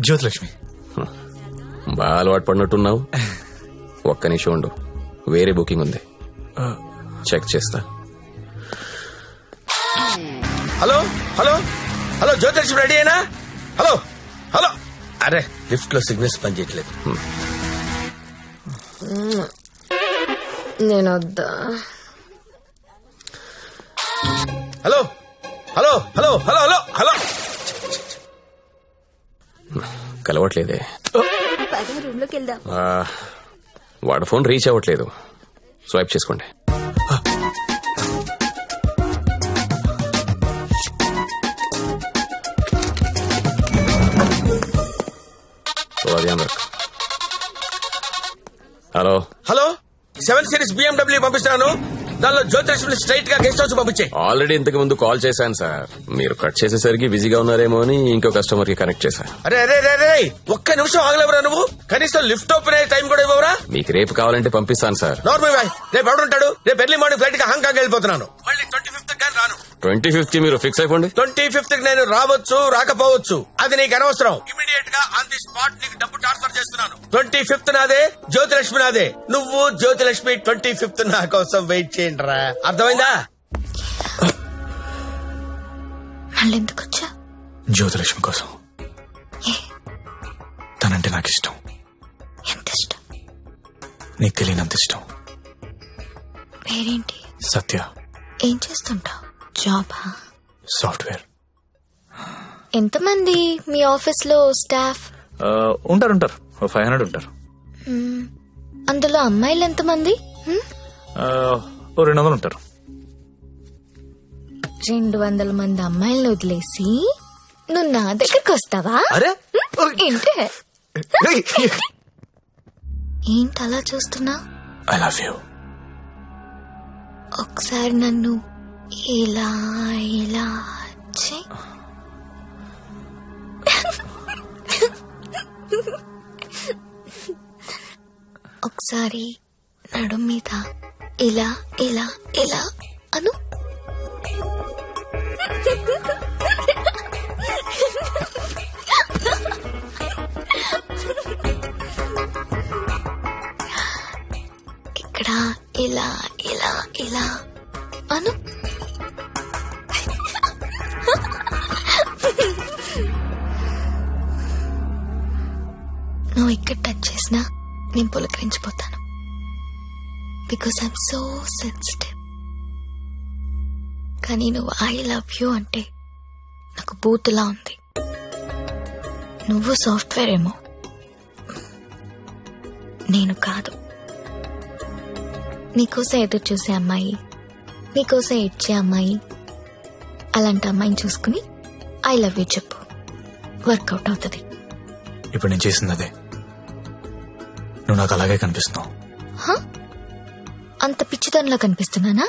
జ్యోతిలక్ష్మి. బాగా అలవాటు పడినట్టున్నావు. ఒక్క నిమిషం ఉండు, వేరే బుకింగ్ ఉంది, చెక్ చేస్తా. Hello hello hello, Jyothilakshmi ready అయినా? హలో హలో, అరే లిఫ్ట్ లో సిగ్నల్స్ పనిచేయట్లేదు. నేను వద్దా? Hello hello hello hello hello hello, కలవట్లేదే. రూమ్ లోకి వెళ్దాం. వాడు ఫోన్ రీచ్ అవ్వట్లేదు, స్వైప్ చేసుకోండి. హలో హలో, 7 Series BMW పంపిస్తాను. దానిలో జ్యోతిలక్ష్మి స్ట్రైట్ గా గెస్ట్ హౌస్ పంపించే. ఆల్రెడీ ఇంతకు ముందు కాల్ చేశాను సార్, మీరు కట్ చేసేసరికి బిజీగా ఉన్నారేమో అని ఇంకో కస్టమర్ కి కనెక్ట్ చేశాను. అరే అరే అరే, ఒక్క నిమిషం ఆగలేవరా నువ్వు? కనీసం లిఫ్ట్ ఓపెన్ అయ్యే టైం కూడా ఇవ్వరా? మీకు రేపు కావాలంటే పంపిస్తాను సార్. నార్మల్ బాయ్, రేపు ఎవడుంటాడు? రేపు ఎర్లీ మార్నింగ్ ఫ్లైట్ కి హాంకాంగ్ వెళ్ళిపోతున్నాను. మళ్ళీ 25th కానీ రాను. 25th మీరు ఫిక్స్ అయిపోండి. 25th కి నేను రావచ్చు రాకపోవచ్చు, అది నీకు అనవసరం. ఇమీడియట్ గా ఆన్ ది స్పాట్ నీకు డబ్బు ట్రాన్స్ఫర్ చేస్తున్నాను. 25th నాదే, జ్యోతిలక్ష్మి నాదే. నువ్వు జ్యోతిలక్ష్మి 25th నా కోసం వెయిట్ చేయండి రా. అర్థమైందా? మళ్ళీ ఎందుకు వచ్చా? జ్యోతిలక్ష్మి కోసం. తనంటే నాకు ఇష్టం. ఎంత ఇష్టం? నీకు తెలియనంత ఇష్టం. పేరేంటి? సత్య. ఏం చేస్తుంటావు? జాబా? సాఫ్ట్వేర్. ఎంతమంది మీ ఆఫీస్ లో స్టాఫ్? ఉంటారు 500 ఉంటారు. అందులో అమ్మాయిలు ఎంతమంది? 200 ఉంటారు. 200 మంది అమ్మాయిలను వదిలేసి నువ్వు నా దగ్గరకు వస్తావా? ఏంటే ఏంటి అలా చూస్తున్నా? I love you. ఒకసారి నన్ను ఇలా ఇలా చెయ్. ఒకసారి నడు మీద ఇలా ఇలా ఇలా అను. ఇక్కడ ఇలా ఇలా ఇలా అను. నువ్వు ఇక్కడ టచ్ చేసినా నేను పులకరించిపోతాను. Because I'm so sensitive. కానీ నువ్వు ఐ లవ్ యూ అంటే నాకు బూతులా ఉంది. నువ్వు సాఫ్ట్వేర్ ఏమో, నేను కాదు. నీకోసం ఎదురు చూసే అమ్మాయి, నీకోసం ఏడ్చే అమ్మాయి, అలాంటి అమ్మాయిని చూసుకుని ఐ లవ్ యూ చెప్పు, వర్కౌట్ అవుతుంది. ఇప్పుడు నేను చేసింది అదే. నువ్వు నాకు అలాగే కనిపిస్తున్నావు. అంత పిచ్చితనంలా కనిపిస్తున్నానా?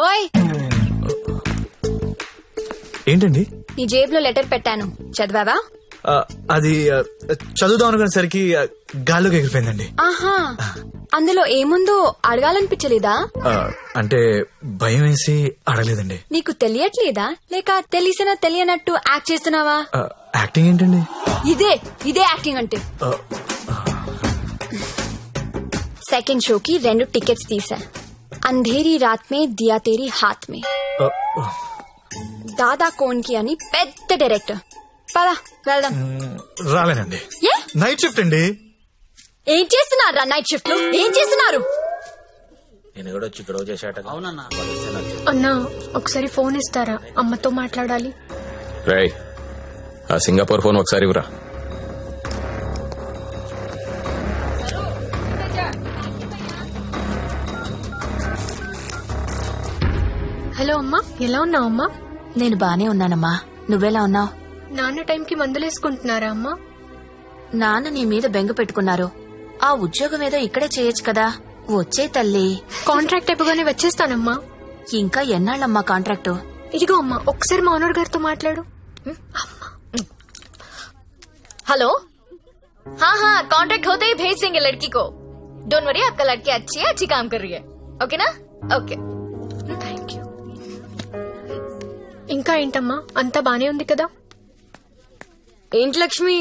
ఓయ్, ఏంటండి? నీ జేబులో లెటర్ పెట్టాను, చదివావా? అది చదువుదాం అనుకునేసరికి గాల్లోకి ఎగిరిపోయిందండి. ఆహా, అందులో ఏముందో అడగాలనిపించలేదా? అంటే భయం వేసి అడగలేదండి. నీకు తెలియట్లేదా, లేక తెలిసినా తెలియనట్టు యాక్ట్ చేస్తున్నావా? యాక్టింగ్ ఏంటండి? ఇదే యాక్టింగ్ అంటే. సెకండ్ షోకి 2 టికెట్స్ తీసా. అంధేరీ రాత్ మే దియా తేరీ హాత్ మే. దాదా కోన్కి అని పెద్ద డైరెక్టర్. పదా వెళ్దాం. రాలేనండి, నైట్ షిఫ్ట్ అండి. ఏం చేస్తున్నారు నైట్ షిఫ్ట్ లో? ఏం చేస్తున్నారు? నేను కూడా వచ్చి ఇక్కడ చేశాట. అన్నా, ఒకసారి ఫోన్ ఇస్తారా? అమ్మతో మాట్లాడాలి. రేయ్, ఆ సింగపూర్ ఫోన్ ఒకసారి ఇవ్వరా. హలో అమ్మా, ఎలా ఉన్నావు అమ్మా? నేను బానే ఉన్నానమ్మా, నువ్వెలా ఉన్నావు? నాన్న టైంకి మందులేసుకుంటున్నారా అమ్మా? నాన్న నీ మీద బెంగ పెట్టుకున్నారు. ఆ ఉద్యోగం ఏదో ఇక్కడే చేయొచ్చు కదా. వచ్చే తల్లి. కాంట్రాక్ట్ అయిపోగానే వచ్చేస్తానమ్మా. ఇంకా ఎన్నాళ్ళమ్మా కాంట్రాక్టు? ఇదిగో అమ్మా, ఒకసారి మా ఓనర్ గారితో మాట్లాడు. हेलो, हाँ कॉन्ट्रैक्ट होते ही भेज देंगे लड़की को. डोंट वरी, आपका लड़की अच्छी है, अच्छी काम कर रही है. ओके ना? Okay, thank you. ఇంకా ఏంటమ్మా అంతా బానే ఉంది కదా? ఏంటి లక్ష్మి,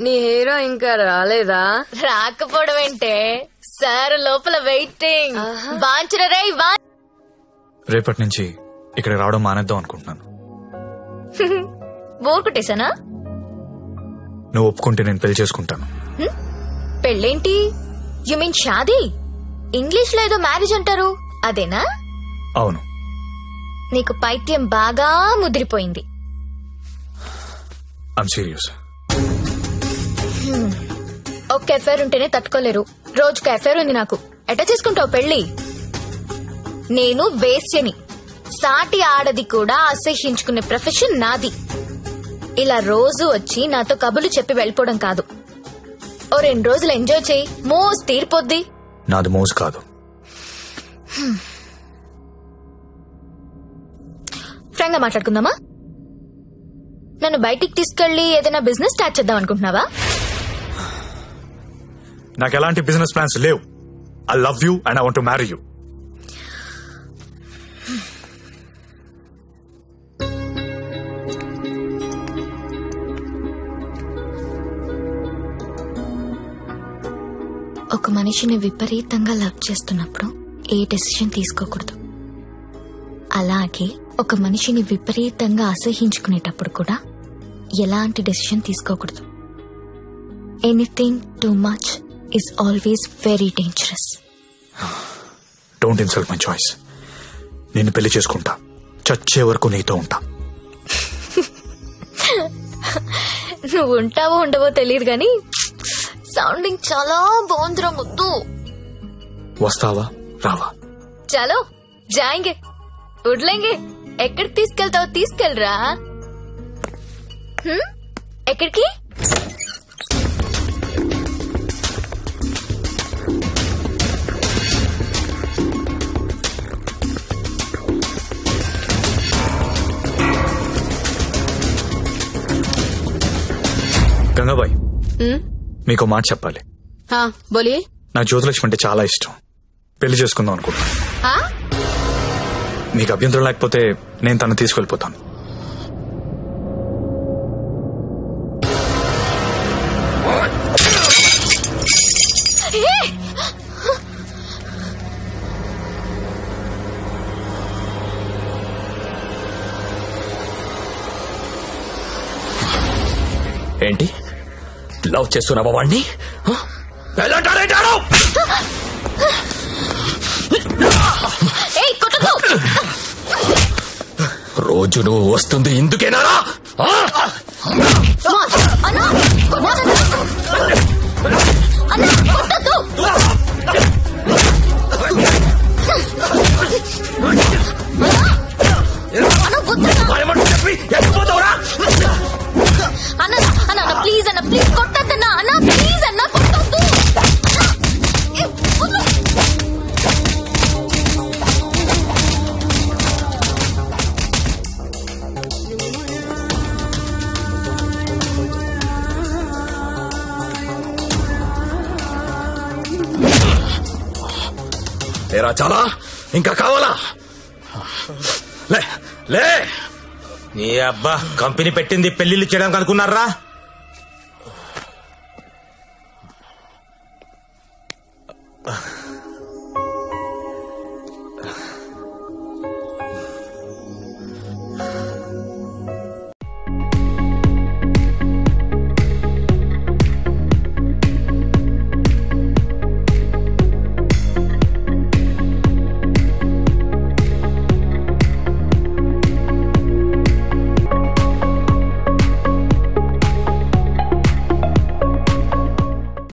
నీ హీరో ఇంకా రాలేదా? రాకపోవడం ఏంటే సార్ లోపల వెయిటింగ్. బాంచరే రేపటి నుంచి ఇక్కడ రావడం మానేద్దాం అనుకుంటున్నాను. బోర్ కొట్టేశానా? నువ్వు ఒప్పుకుంటే నేను పెళ్లి చేసుకుంటాను. పెళ్ళేంటి? You mean shaadi? ఇంగ్లీష్ లో ఏదో మ్యారేజ్ అంటారు, అదేనా? అవును. నీకు పైత్యం బాగా ముదిరిపోయింది. I'm serious. ఒక్క ఎఫైర్ ఉంటేనే తట్టుకోలేరు, రోజుకు ఎఫైర్ ఉంది నాకు. ఎట్టా చేసుకుంటావు పెళ్లి? నేను వేశ్యని, సాటి ఆడది కూడా అసహ్యించుకునే ప్రొఫెషన్ నాది. ఇలా రోజు వచ్చి నాతో కబులు చెప్పి వెళ్ళిపోవడం కాదు. ఓ 2 రోజులు ఎంజాయ్ చేయి, మోజ్ తీరిపోద్ది. నాది మోజు కాదు. ఫ్రాంక్ గా మాట్లాడుకుందామా? నన్ను బయటికి తీసుకెళ్లి ఏదైనా బిజినెస్ స్టార్ట్ చేద్దాం అనుకుంటున్నావా? నాకు ఎలాంటి బిజినెస్ ప్లాన్స్ లేవు. I love you and I want to marry you. ఒక మనిషిని విపరీతంగా లవ్ చేస్తున్నప్పుడు ఏ డెసిషన్ తీసుకోకూడదు. అలాగే ఒక మనిషిని విపరీతంగా అసహించుకునేటప్పుడు కూడా ఎలాంటి డెసిషన్ తీసుకోకూడదు. Anything too much is always very dangerous. Don't insult my choice. నేను పెళ్లి చేసుకుంటా, చచ్చే వరకు నీతో ఉంటా. నువ్వు ఉంటావో ఉండవో తెలియదు గాని సౌండింగ్ చాలా బాగుందిరా ముద్దు. వస్తావా రావా? చలో జాయింగే ఉడ్లేంగే. ఎక్కడికి తీసుకెళ్తావు తీసుకెళ్ళరా. ఎక్కడికి? గంగాబాయ్, మీకు మాట చెప్పాలి. బోలియే. నాకు జ్యోతిలక్ష్మి అంటే చాలా ఇష్టం. పెళ్లి చేసుకుందాం అనుకుంటున్నా. మీకు అభ్యంతరం లేకపోతే నేను తను తీసుకెళ్లిపోతాను. ఏంటి లవ్ చేస్తున్నావా వాణ్ణి? రోజు నువ్వు వస్తుంది ఇందుకేనా? అన్న ప్లీజ్ అన్న, ప్లీజ్ కొట్టద్దన్నా. అన్న ప్లీజ్ అన్న, కొట్టద్దు. లేరా చాలా? ఇంకా కావాలా? లే లే. నీ అబ్బా కంపెనీ పెట్టింది పెళ్లిళ్ళు చేయడానికి అనుకున్నారా?